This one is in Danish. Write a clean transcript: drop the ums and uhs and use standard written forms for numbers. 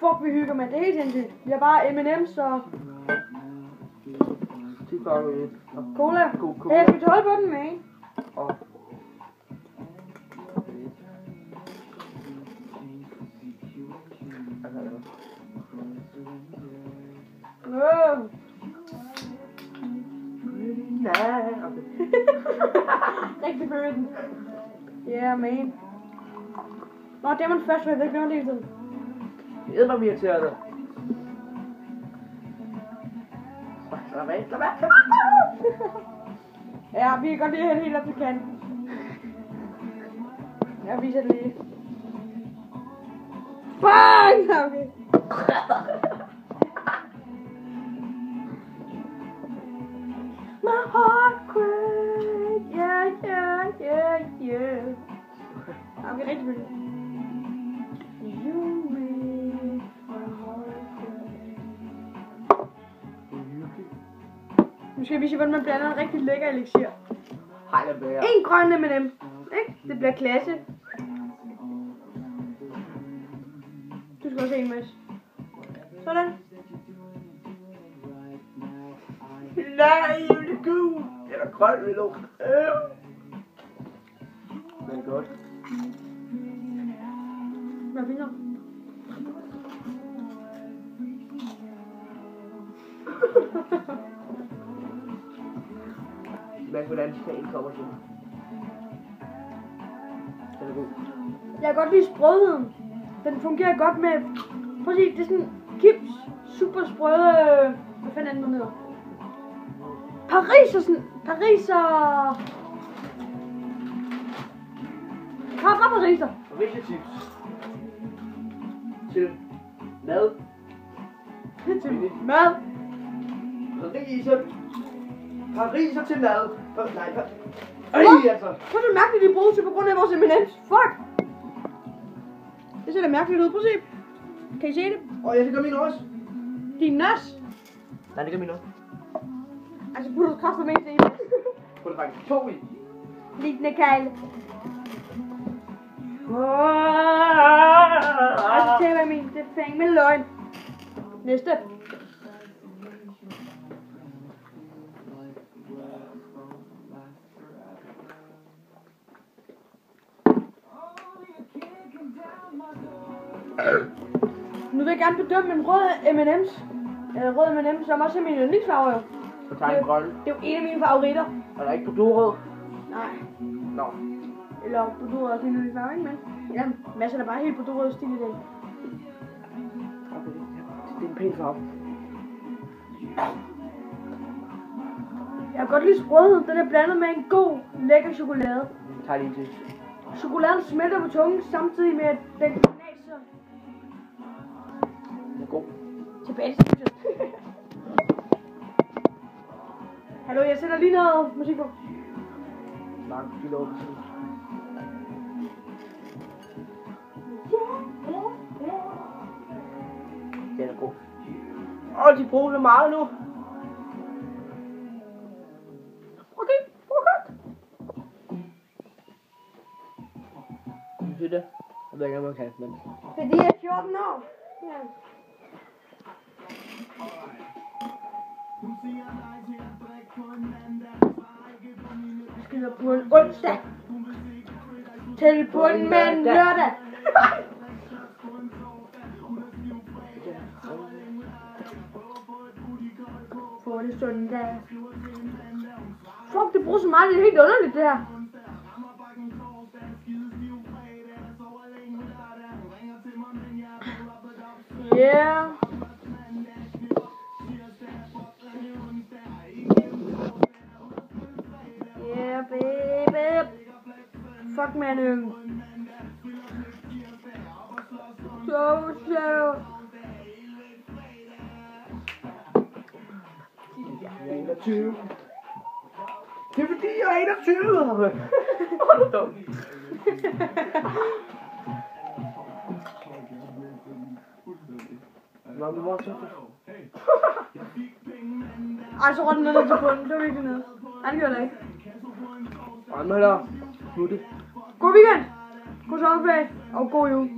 fuck vi hygger med. Det er helt sindssygt. Vi har bare M&M's og... Cola. Cola. Jeg skal vi holde på den med, ikke? Og... Wow. Nej, okay. Rigtig bøden. Yeah, man. Nå, det er man først, jeg ved ikke, hvad det er til. Det er mig irriterende. Slap af. Ja, vi kan godt lide helt op til kanten. Jeg viser det lige. Bang! Okay. My heart quake, yeah. Okay, rigtig bødt. You make my heart quake. Nu skal vi se, hvordan man blander en rigtig lækker elixir. Hej, der bærer. En grøn M&M, ikke? Det bliver klasse. Du skal også have en, Mads. Sådan. Nej, det er god. Det er da grønt ved lugt. Det er godt. Hvad finder du? Hvad hvordan smagen kommer til? Den er god. Jeg kan godt lide sprødheden. Den fungerer godt med... Prøv at se, det er sådan Kips super sprøde... Hvad fanden er den nu hedder? Pariser... Pariser. Pariser-chips. Til mad. Til mad. Pariser til mad. Nej, altså. Prøv at se mærkeligt, de bruger til på grund af vores M&M's. Fuck. Det ser da mærkeligt ud. Prøv at se. Kan I se det? Jeg skal gøre min også. Din nas. Nej, det gør min også. Altså, putter du kraftigt med i. Putter faktisk 2 i. Lignende kejle. Altså, til hvad min. Det er fæng med løgn. Næste. Nu vil jeg gerne bedømme en rød M&M's. Eller rød M&M's, som også er min yndlingsfarve jo. Så tager en grøn. Det er jo en af mine favoritter. Er der ikke Bordeaux-rød? Nej. Nå. Eller Bordeaux er også min yndlingsfarve, ikke? Men ja, masser der bare helt Bordeaux stil i dag. Okay, det er en pæn farve. Jeg kan godt lide sprødheden. Den er blandet med en god, lækker chokolade. Jeg tager lige til. Chokoladen smelter på tungen, samtidig med at den knaser. Den er god. Tilbage til studiet. Hallo, jeg sætter lige noget musik på. Snak, de lov på tid. Den er god. De bruger så meget nu. Okay. Du det? Jeg ved ikke, om jeg kan, men... Fordi jeg er 14 år. Ja. Skal på en onsdag. Til på en lørdag. På det søndag. Fuck, det bruger så meget, det er helt underligt det her. Yeah. Yeah, baby. Fuck, man. So. Jeg er 21. Det er fordi, jeg er 21. Hvor er du dum. Nå, du var så. Ej, så rødte den ned til bunden. Det var virkelig ned. Nej, det gjorde det ikke. Ej, nu er der. Smutte. God weekend. God sommerferie. Og god jul.